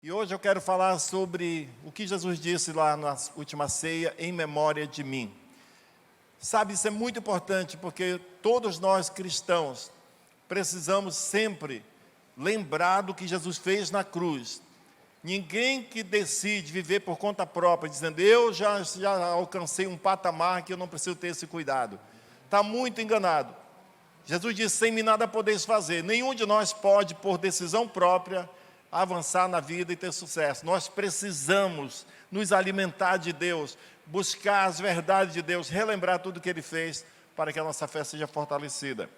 E hoje eu quero falar sobre o que Jesus disse lá na última ceia, em memória de mim. Sabe, isso é muito importante, porque todos nós cristãos precisamos sempre lembrar do que Jesus fez na cruz. Ninguém que decide viver por conta própria, dizendo, eu já alcancei um patamar que eu não preciso ter esse cuidado, está muito enganado. Jesus disse, sem mim nada podeis fazer. Nenhum de nós pode, por decisão própria, avançar na vida e ter sucesso. Nós precisamos nos alimentar de Deus, buscar as verdades de Deus, relembrar tudo o que Ele fez para que a nossa fé seja fortalecida.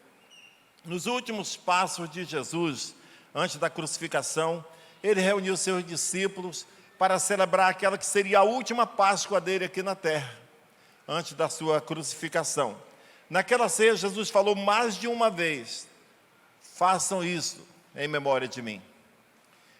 Nos últimos passos de Jesus, antes da crucificação, Ele reuniu seus discípulos para celebrar aquela que seria a última Páscoa dele aqui na terra, antes da sua crucificação. Naquela ceia, Jesus falou mais de uma vez, façam isso em memória de mim.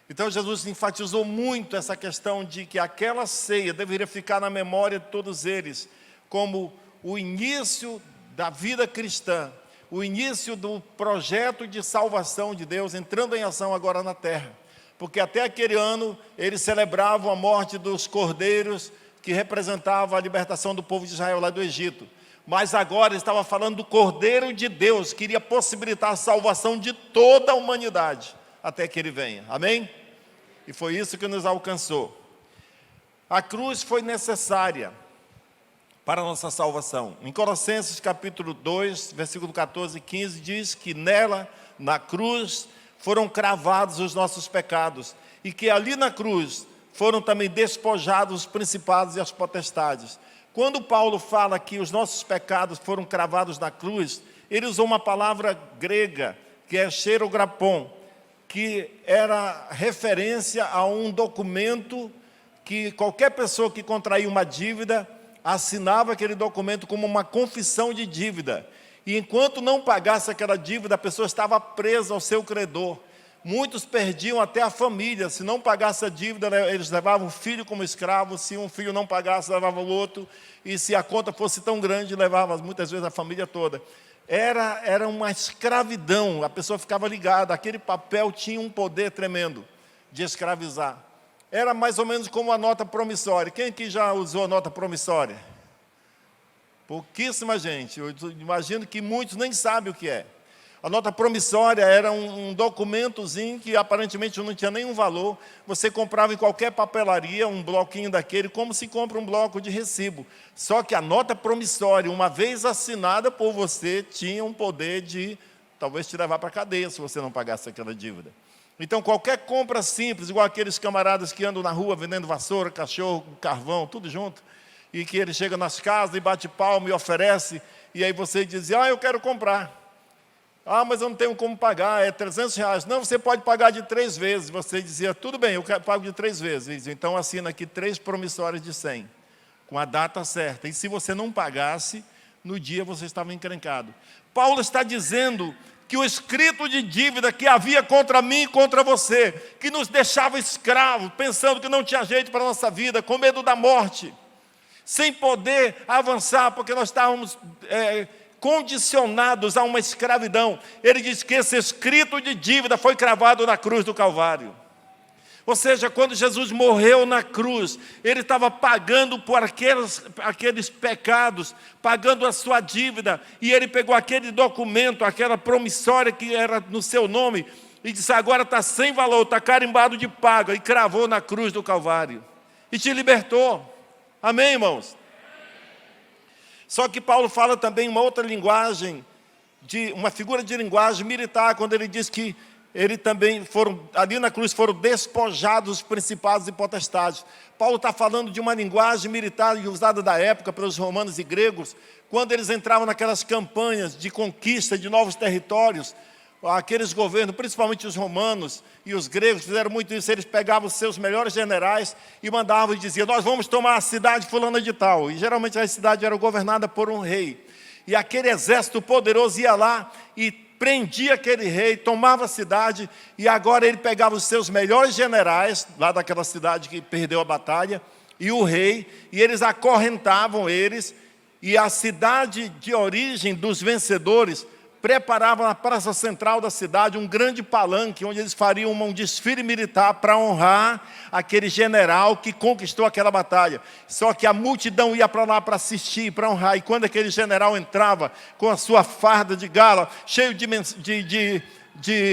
Então Jesus enfatizou muito essa questão de que aquela ceia deveria ficar na memória de todos eles, como o início da vida cristã, o início do projeto de salvação de Deus, entrando em ação agora na terra. Porque até aquele ano, eles celebravam a morte dos cordeiros, que representavam a libertação do povo de Israel lá do Egito. Mas agora ele estava falando do Cordeiro de Deus, que iria possibilitar a salvação de toda a humanidade, até que Ele venha, amém? E foi isso que nos alcançou. A cruz foi necessária para a nossa salvação. Em Colossenses capítulo 2, versículo 14 e 15, diz que nela, na cruz, foram cravados os nossos pecados, e que ali na cruz foram também despojados os principados e as potestades. Quando Paulo fala que os nossos pecados foram cravados na cruz, ele usou uma palavra grega, que é xerograpon, que era referência a um documento que qualquer pessoa que contraía uma dívida, assinava aquele documento como uma confissão de dívida. E enquanto não pagasse aquela dívida, a pessoa estava presa ao seu credor. Muitos perdiam até a família. Se não pagasse a dívida, eles levavam o filho como escravo. Se um filho não pagasse, levavam o outro. E se a conta fosse tão grande, levava muitas vezes a família toda. Era uma escravidão, a pessoa ficava ligada. Aquele papel tinha um poder tremendo de escravizar. Era mais ou menos como a nota promissória. Quem aqui já usou a nota promissória? Pouquíssima gente. Eu imagino que muitos nem sabem o que é. A nota promissória era um documentozinho que aparentemente não tinha nenhum valor. Você comprava em qualquer papelaria um bloquinho daquele, como se compra um bloco de recibo. Só que a nota promissória, uma vez assinada por você, tinha um poder de talvez te levar para a cadeia se você não pagasse aquela dívida. Então qualquer compra simples, igual aqueles camaradas que andam na rua vendendo vassoura, cachorro, carvão, tudo junto, e que ele chega nas casas e bate palma e oferece, e aí você diz, eu quero comprar. Mas eu não tenho como pagar, é R$300. Não, você pode pagar de 3 vezes. Você dizia, tudo bem, eu pago de 3 vezes. Então assina aqui 3 promissórias de 100, com a data certa. E se você não pagasse, no dia você estava encrencado. Paulo está dizendo que o escrito de dívida que havia contra mim e contra você, que nos deixava escravos, pensando que não tinha jeito para a nossa vida, com medo da morte, sem poder avançar, porque nós estávamos condicionados a uma escravidão. Ele diz que esse escrito de dívida foi cravado na cruz do Calvário. Ou seja, quando Jesus morreu na cruz, Ele estava pagando por aqueles pecados, pagando a sua dívida, e Ele pegou aquele documento, aquela promissória que era no seu nome, e disse, agora está sem valor, está carimbado de paga, e cravou na cruz do Calvário, e te libertou. Amém, irmãos? Só que Paulo fala também uma outra linguagem, uma figura de linguagem militar, quando ele diz que ele também ali na cruz foram despojados os principados e potestades. Paulo está falando de uma linguagem militar usada da época pelos romanos e gregos, quando eles entravam naquelas campanhas de conquista de novos territórios. Aqueles governos, principalmente os romanos e os gregos, fizeram muito isso. Eles pegavam os seus melhores generais e mandavam e diziam, nós vamos tomar a cidade fulana de tal. E geralmente a cidade era governada por um rei. E aquele exército poderoso ia lá e prendia aquele rei, tomava a cidade, e agora ele pegava os seus melhores generais, lá daquela cidade que perdeu a batalha, e o rei, e eles acorrentavam eles, e a cidade de origem dos vencedores preparavam na praça central da cidade um grande palanque, onde eles fariam um desfile militar para honrar aquele general que conquistou aquela batalha. Só que a multidão ia para lá para assistir, para honrar. E quando aquele general entrava com a sua farda de gala, cheio de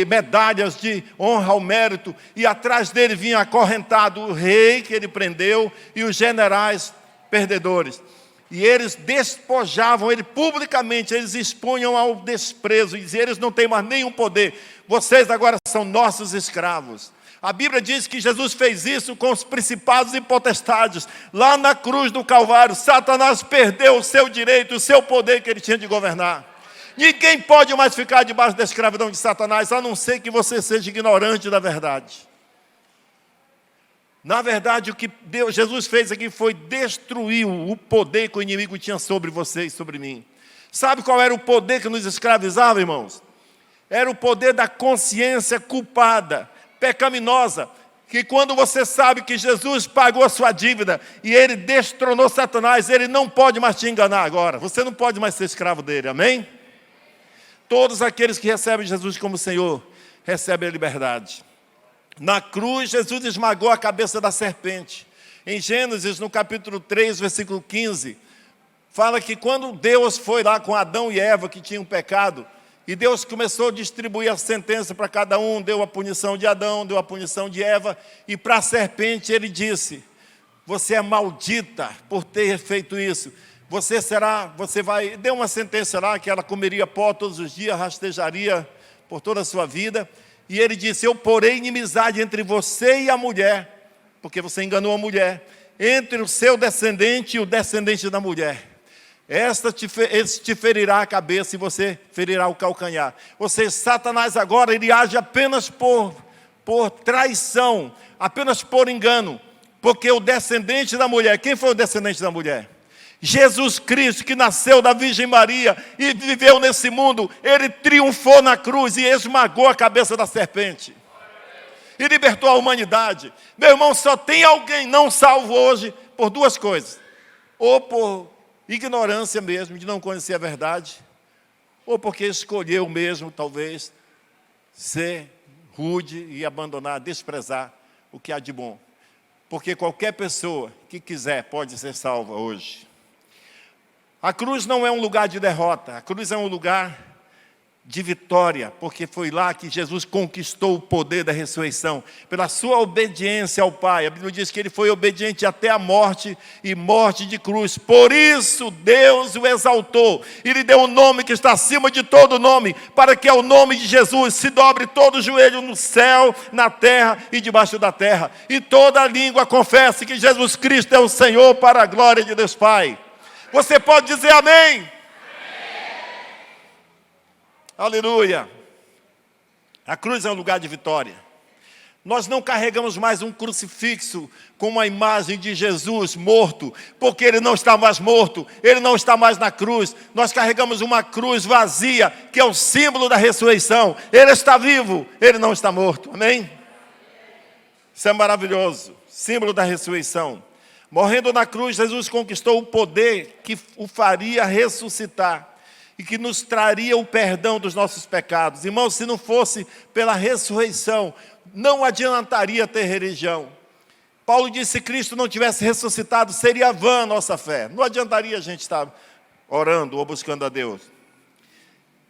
medalhas de honra ao mérito, e atrás dele vinha acorrentado o rei que ele prendeu e os generais perdedores. E eles despojavam ele publicamente, eles expunham ao desprezo, e diziam, eles não têm mais nenhum poder, vocês agora são nossos escravos. A Bíblia diz que Jesus fez isso com os principados e potestades. Lá na cruz do Calvário, Satanás perdeu o seu direito, o seu poder que ele tinha de governar. Ninguém pode mais ficar debaixo da escravidão de Satanás, a não ser que você seja ignorante da verdade. Na verdade, o que Jesus fez aqui foi destruir o poder que o inimigo tinha sobre você e sobre mim. Sabe qual era o poder que nos escravizava, irmãos? Era o poder da consciência culpada, pecaminosa, que quando você sabe que Jesus pagou a sua dívida e ele destronou Satanás, ele não pode mais te enganar agora. Você não pode mais ser escravo dele, amém? Todos aqueles que recebem Jesus como Senhor, recebem a liberdade. Na cruz, Jesus esmagou a cabeça da serpente. Em Gênesis, no capítulo 3, versículo 15, fala que quando Deus foi lá com Adão e Eva, que tinham pecado, e Deus começou a distribuir a sentença para cada um, deu a punição de Adão, deu a punição de Eva, e para a serpente ele disse, você é maldita por ter feito isso. Deu uma sentença lá que ela comeria pó todos os dias, rastejaria por toda a sua vida. E ele disse, eu porei inimizade entre você e a mulher, porque você enganou a mulher, entre o seu descendente e o descendente da mulher. Este te ferirá a cabeça e você ferirá o calcanhar. Ou seja, Satanás agora ele age apenas por traição, apenas por engano. Porque o descendente da mulher, quem foi o descendente da mulher? Jesus Cristo, que nasceu da Virgem Maria e viveu nesse mundo, ele triunfou na cruz e esmagou a cabeça da serpente. E libertou a humanidade. Meu irmão, só tem alguém não salvo hoje por duas coisas. Ou por ignorância mesmo, de não conhecer a verdade, ou porque escolheu mesmo, talvez, ser rude e abandonar, desprezar o que há de bom. Porque qualquer pessoa que quiser pode ser salva hoje. A cruz não é um lugar de derrota, a cruz é um lugar de vitória, porque foi lá que Jesus conquistou o poder da ressurreição, pela sua obediência ao Pai. A Bíblia diz que ele foi obediente até a morte, e morte de cruz. Por isso Deus o exaltou, e lhe deu um nome que está acima de todo nome, para que ao nome de Jesus se dobre todo o joelho no céu, na terra e debaixo da terra, e toda língua confesse que Jesus Cristo é o Senhor, para a glória de Deus Pai. Você pode dizer amém? Amém. Aleluia. A cruz é um lugar de vitória. Nós não carregamos mais um crucifixo com uma imagem de Jesus morto, porque ele não está mais morto, ele não está mais na cruz. Nós carregamos uma cruz vazia, que é o símbolo da ressurreição. Ele está vivo, ele não está morto. Amém? Isso é maravilhoso. Símbolo da ressurreição. Morrendo na cruz, Jesus conquistou o poder que o faria ressuscitar e que nos traria o perdão dos nossos pecados. Irmãos, se não fosse pela ressurreição, não adiantaria ter religião. Paulo disse, se Cristo não tivesse ressuscitado, seria vã a nossa fé. Não adiantaria a gente estar orando ou buscando a Deus.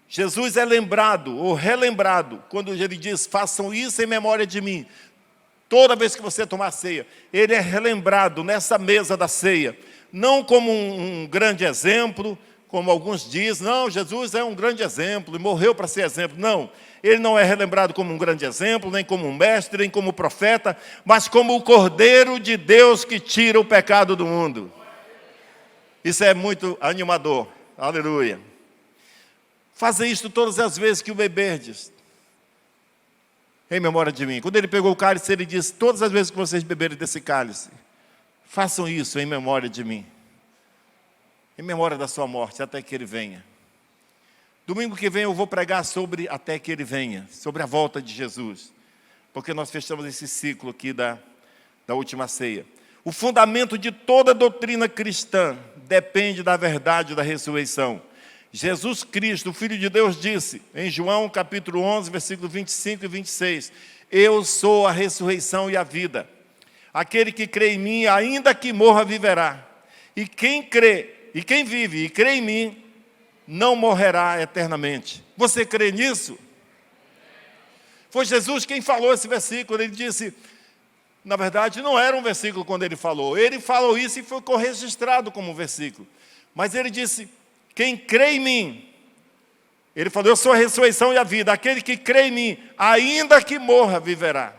Jesus é lembrado ou relembrado quando ele diz, façam isso em memória de mim. Toda vez que você tomar ceia, ele é relembrado nessa mesa da ceia. Não como um grande exemplo, como alguns dizem, não, Jesus é um grande exemplo e morreu para ser exemplo. Não, ele não é relembrado como um grande exemplo, nem como um mestre, nem como profeta, mas como o Cordeiro de Deus que tira o pecado do mundo. Isso é muito animador. Aleluia. Faça isto todas as vezes que o beberdes, em memória de mim. Quando ele pegou o cálice, ele disse, todas as vezes que vocês beberem desse cálice, façam isso em memória de mim. Em memória da sua morte, até que ele venha. Domingo que vem eu vou pregar sobre até que ele venha, sobre a volta de Jesus. Porque nós fechamos esse ciclo aqui da última ceia. O fundamento de toda doutrina cristã depende da verdade da ressurreição. Jesus Cristo, o Filho de Deus, disse, em João capítulo 11, versículo 25 e 26, eu sou a ressurreição e a vida. Aquele que crê em mim, ainda que morra, viverá. E quem vive e crê em mim, não morrerá eternamente. Você crê nisso? Foi Jesus quem falou esse versículo. Ele disse, na verdade, não era um versículo quando ele falou. Ele falou isso e ficou registrado como um versículo. Mas ele disse, quem crê em mim, ele falou, eu sou a ressurreição e a vida. Aquele que crê em mim, ainda que morra, viverá.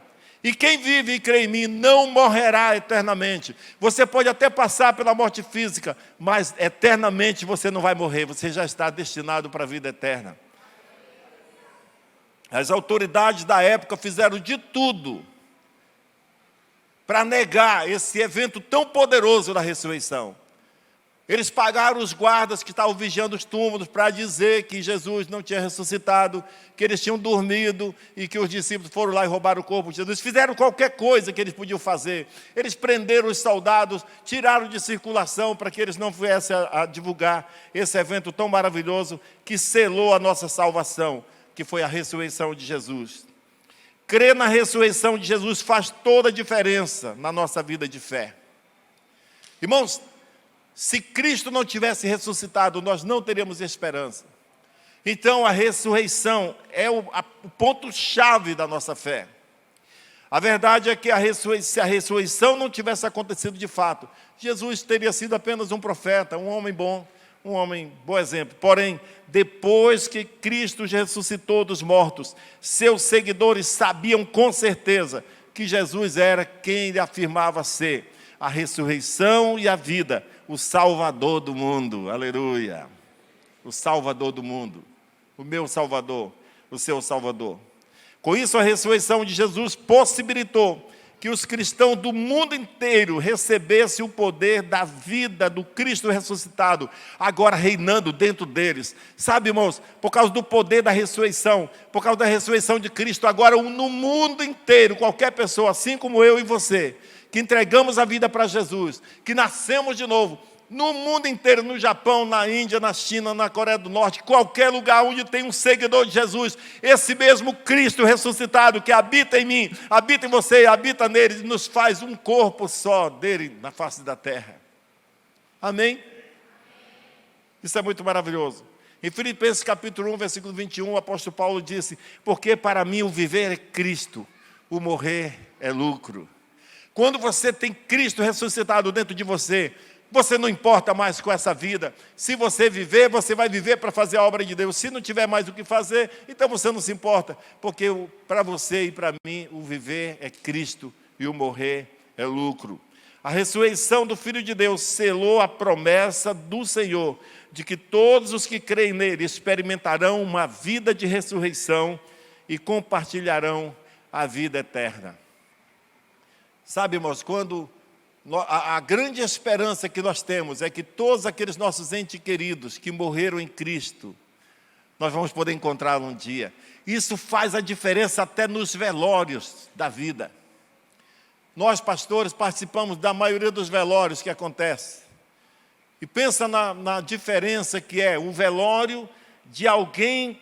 E quem vive e crê em mim não morrerá eternamente. Você pode até passar pela morte física, mas eternamente você não vai morrer. Você já está destinado para a vida eterna. As autoridades da época fizeram de tudo para negar esse evento tão poderoso da ressurreição. Eles pagaram os guardas que estavam vigiando os túmulos para dizer que Jesus não tinha ressuscitado, que eles tinham dormido e que os discípulos foram lá e roubaram o corpo de Jesus. Fizeram qualquer coisa que eles podiam fazer. Eles prenderam os soldados, tiraram de circulação para que eles não viessem a divulgar esse evento tão maravilhoso que selou a nossa salvação, que foi a ressurreição de Jesus. Crer na ressurreição de Jesus faz toda a diferença na nossa vida de fé. Irmãos, se Cristo não tivesse ressuscitado, nós não teríamos esperança. Então a ressurreição é o ponto-chave da nossa fé. A verdade é que se a ressurreição não tivesse acontecido de fato, Jesus teria sido apenas um profeta, um homem bom exemplo. Porém, depois que Cristo ressuscitou dos mortos, seus seguidores sabiam com certeza que Jesus era quem ele afirmava ser, a ressurreição e a vida, o Salvador do mundo. Aleluia! O Salvador do mundo. O meu Salvador, o seu Salvador. Com isso, a ressurreição de Jesus possibilitou que os cristãos do mundo inteiro recebessem o poder da vida do Cristo ressuscitado, agora reinando dentro deles. Sabe, irmãos, por causa do poder da ressurreição, por causa da ressurreição de Cristo, agora no mundo inteiro, qualquer pessoa, assim como eu e você, que entregamos a vida para Jesus, que nascemos de novo, no mundo inteiro, no Japão, na Índia, na China, na Coreia do Norte, qualquer lugar onde tem um seguidor de Jesus, esse mesmo Cristo ressuscitado que habita em mim, habita em você, habita nele, nos faz um corpo só dele na face da terra. Amém? Isso é muito maravilhoso. Em Filipenses capítulo 1, versículo 21, o apóstolo Paulo disse, porque para mim o viver é Cristo, o morrer é lucro. Quando você tem Cristo ressuscitado dentro de você, você não importa mais com essa vida. Se você viver, você vai viver para fazer a obra de Deus. Se não tiver mais o que fazer, então você não se importa. Porque para você e para mim, o viver é Cristo e o morrer é lucro. A ressurreição do Filho de Deus selou a promessa do Senhor de que todos os que creem nele experimentarão uma vida de ressurreição e compartilharão a vida eterna. Sabe, irmãos, quando a grande esperança que nós temos é que todos aqueles nossos entes queridos que morreram em Cristo, nós vamos poder encontrá-lo um dia. Isso faz a diferença até nos velórios da vida. Nós, pastores, participamos da maioria dos velórios que acontecem. E pensa na diferença que é o velório de alguém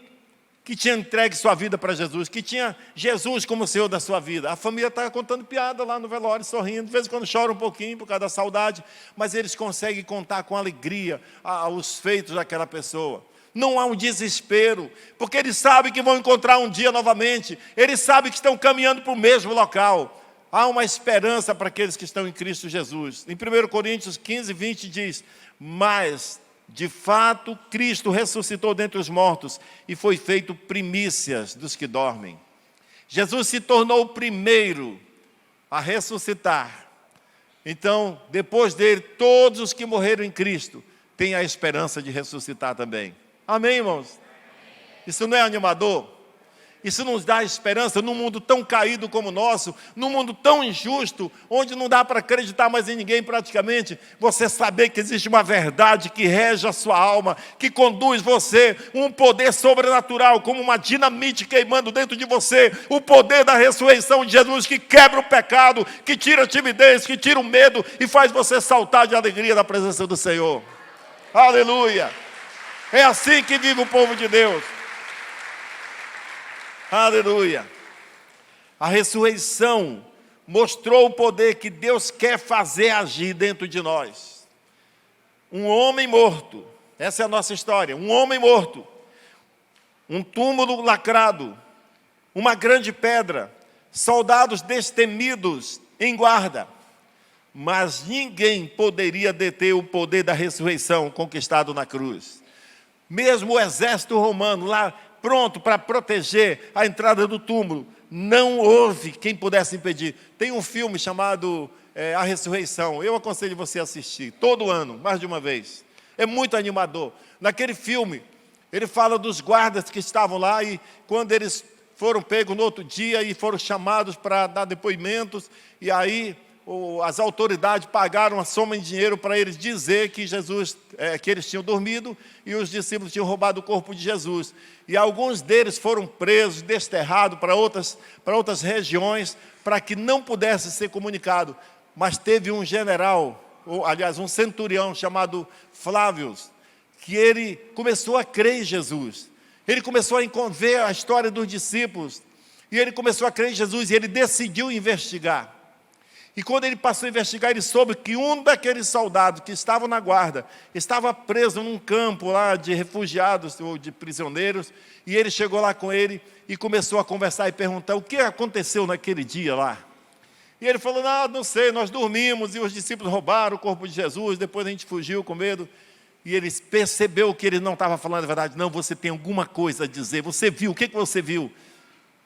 que tinha entregue sua vida para Jesus, que tinha Jesus como Senhor da sua vida. A família está contando piada lá no velório, sorrindo, de vez em quando chora um pouquinho por causa da saudade, mas eles conseguem contar com alegria os feitos daquela pessoa. Não há um desespero, porque eles sabem que vão encontrar um dia novamente, eles sabem que estão caminhando para o mesmo local. Há uma esperança para aqueles que estão em Cristo Jesus. Em 1 Coríntios 15, 20 diz, mas de fato, Cristo ressuscitou dentre os mortos e foi feito primícias dos que dormem. Jesus se tornou o primeiro a ressuscitar. Então, depois dele, todos os que morreram em Cristo têm a esperança de ressuscitar também. Amém, irmãos? Isso não é animador? Isso nos dá esperança num mundo tão caído como o nosso, num mundo tão injusto, onde não dá para acreditar mais em ninguém praticamente. Você saber que existe uma verdade que rege a sua alma, que conduz você, um poder sobrenatural, como uma dinamite queimando dentro de você, o poder da ressurreição de Jesus que quebra o pecado, que tira a timidez, que tira o medo e faz você saltar de alegria na presença do Senhor. Aleluia! É assim que vive o povo de Deus. Aleluia. A ressurreição mostrou o poder que Deus quer fazer agir dentro de nós. Um homem morto, essa é a nossa história, um homem morto, um túmulo lacrado, uma grande pedra, soldados destemidos em guarda, mas ninguém poderia deter o poder da ressurreição conquistado na cruz. Mesmo o exército romano lá pronto para proteger a entrada do túmulo, não houve quem pudesse impedir. Tem um filme chamado A Ressurreição, eu aconselho você a assistir, todo ano, mais de uma vez. É muito animador. Naquele filme, ele fala dos guardas que estavam lá e quando eles foram pegos no outro dia e foram chamados para dar depoimentos, e aí as autoridades pagaram uma soma em dinheiro para eles dizer que Jesus, que eles tinham dormido e os discípulos tinham roubado o corpo de Jesus. E alguns deles foram presos, desterrados para outras regiões, para que não pudesse ser comunicado. Mas teve um general, ou aliás, um centurião chamado Flávio, que ele começou a crer em Jesus. Ele começou a ver a história dos discípulos, e ele começou a crer em Jesus, e ele decidiu investigar. E quando ele passou a investigar, ele soube que um daqueles soldados que estavam na guarda estava preso num campo lá de refugiados ou de prisioneiros, e ele chegou lá com ele e começou a conversar e perguntar o que aconteceu naquele dia lá. E ele falou, não sei, nós dormimos e os discípulos roubaram o corpo de Jesus, depois a gente fugiu com medo. E ele percebeu que ele não estava falando a verdade. Não, você tem alguma coisa a dizer, você viu, o que você viu?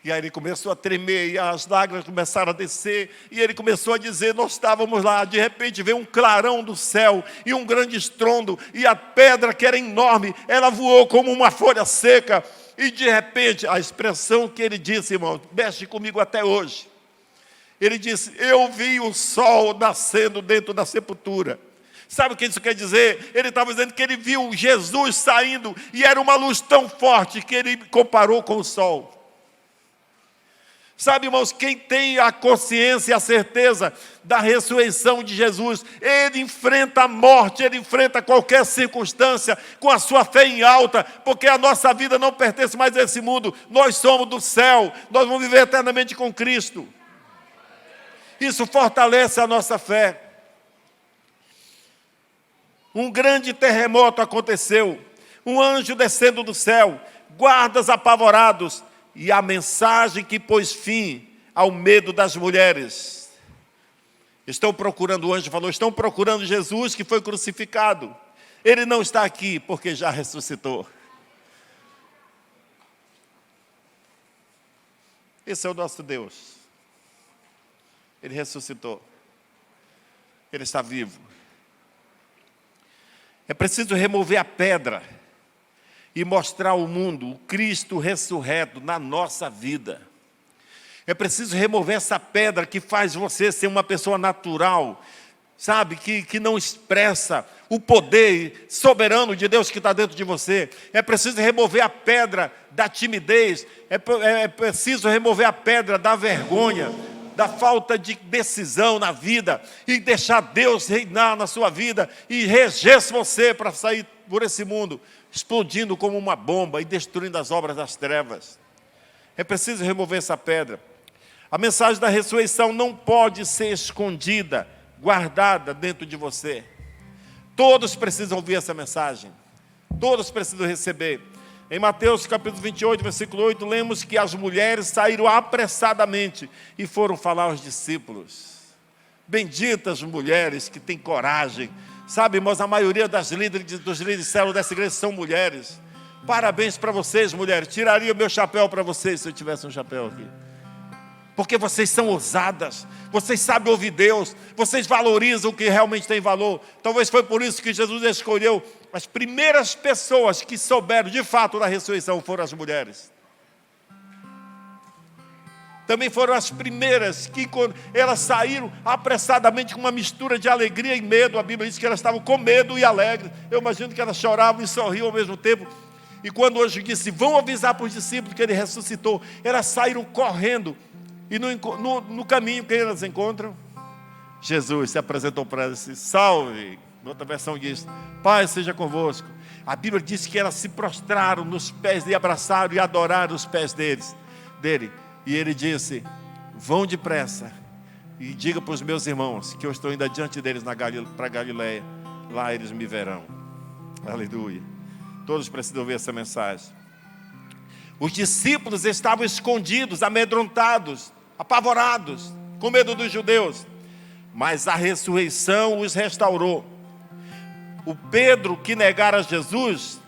E aí ele começou a tremer, e as lágrimas começaram a descer, e ele começou a dizer, nós estávamos lá, de repente veio um clarão do céu, e um grande estrondo, e a pedra que era enorme, ela voou como uma folha seca, e de repente, a expressão que ele disse, irmão, mexe comigo até hoje. Ele disse, eu vi o sol nascendo dentro da sepultura. Sabe o que isso quer dizer? Ele estava dizendo que ele viu Jesus saindo, e era uma luz tão forte, que ele comparou com o sol. Sabe, irmãos, quem tem a consciência e a certeza da ressurreição de Jesus, ele enfrenta a morte, ele enfrenta qualquer circunstância com a sua fé em alta, porque a nossa vida não pertence mais a esse mundo, nós somos do céu, nós vamos viver eternamente com Cristo. Isso fortalece a nossa fé. Um grande terremoto aconteceu, um anjo descendo do céu, guardas apavorados, e a mensagem que pôs fim ao medo das mulheres. Estão procurando, o anjo falou, estão procurando Jesus que foi crucificado. Ele não está aqui porque já ressuscitou. Esse é o nosso Deus. Ele ressuscitou. Ele está vivo. É preciso remover a pedra e mostrar ao mundo o Cristo ressurreto na nossa vida. É preciso remover essa pedra que faz você ser uma pessoa natural, sabe, que não expressa o poder soberano de Deus que está dentro de você. É preciso remover a pedra da timidez, é preciso remover a pedra da vergonha, da falta de decisão na vida, e deixar Deus reinar na sua vida, e reger você para sair por esse mundo, explodindo como uma bomba e destruindo as obras das trevas. É preciso remover essa pedra. A mensagem da ressurreição não pode ser escondida, guardada dentro de você. Todos precisam ouvir essa mensagem. Todos precisam receber. Em Mateus capítulo 28, versículo 8, lemos que as mulheres saíram apressadamente e foram falar aos discípulos. Benditas mulheres que têm coragem. Sabe, irmãos, a maioria dos líderes de célula dessa igreja são mulheres. Parabéns para vocês, mulheres. Tiraria o meu chapéu para vocês se eu tivesse um chapéu aqui. Porque vocês são ousadas, vocês sabem ouvir Deus, vocês valorizam o que realmente tem valor. Talvez foi por isso que Jesus escolheu as primeiras pessoas que souberam de fato da ressurreição foram as mulheres. Também foram as primeiras que, quando elas saíram apressadamente com uma mistura de alegria e medo. A Bíblia diz que elas estavam com medo e alegres. Eu imagino que elas choravam e sorriam ao mesmo tempo. E quando o anjo disse, vão avisar para os discípulos que ele ressuscitou, elas saíram correndo. E no caminho, quem elas encontram? Jesus se apresentou para elas e disse, salve, Outra versão diz: Pai seja convosco. A Bíblia diz que elas se prostraram nos pés e abraçaram e adoraram os pés dele. E ele disse: vão depressa e diga para os meus irmãos que eu estou indo adiante deles para Galileia. Lá eles me verão. Aleluia. Todos precisam ouvir essa mensagem. Os discípulos estavam escondidos, amedrontados, apavorados, com medo dos judeus. Mas a ressurreição os restaurou. O Pedro, que negara Jesus,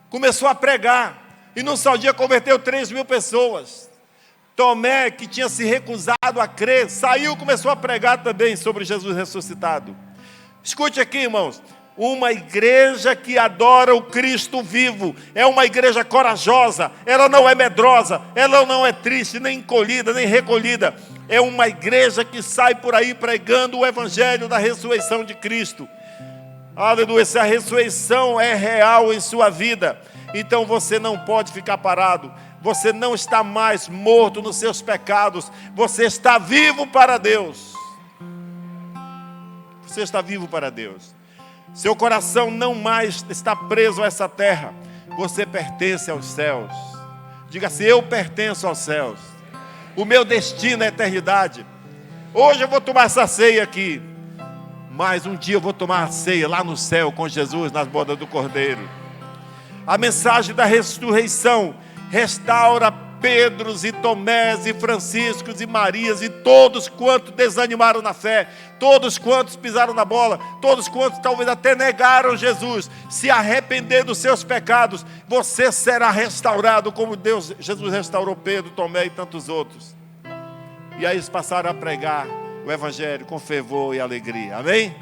começou a pregar. E num só dia converteu 3.000 pessoas. Tomé, que tinha se recusado a crer, saiu e começou a pregar também sobre Jesus ressuscitado. Escute aqui, irmãos. Uma igreja que adora o Cristo vivo é uma igreja corajosa. Ela não é medrosa, ela não é triste, nem encolhida, nem recolhida. É uma igreja que sai por aí pregando o evangelho da ressurreição de Cristo. Aleluia. Se a ressurreição é real em sua vida, então você não pode ficar parado. Você não está mais morto nos seus pecados. Você está vivo para Deus. Você está vivo para Deus. Seu coração não mais está preso a essa terra. Você pertence aos céus. Diga assim: eu pertenço aos céus. O meu destino é a eternidade. Hoje eu vou tomar essa ceia aqui, mas um dia eu vou tomar a ceia lá no céu com Jesus nas bodas do Cordeiro. A mensagem da ressurreição restaura Pedros e Tomés e Franciscos e Marias e todos quantos desanimaram na fé, todos quantos pisaram na bola, todos quantos talvez até negaram Jesus. Se arrepender dos seus pecados, você será restaurado como Jesus restaurou Pedro, Tomé e tantos outros. E aí eles passaram a pregar o evangelho com fervor e alegria. Amém?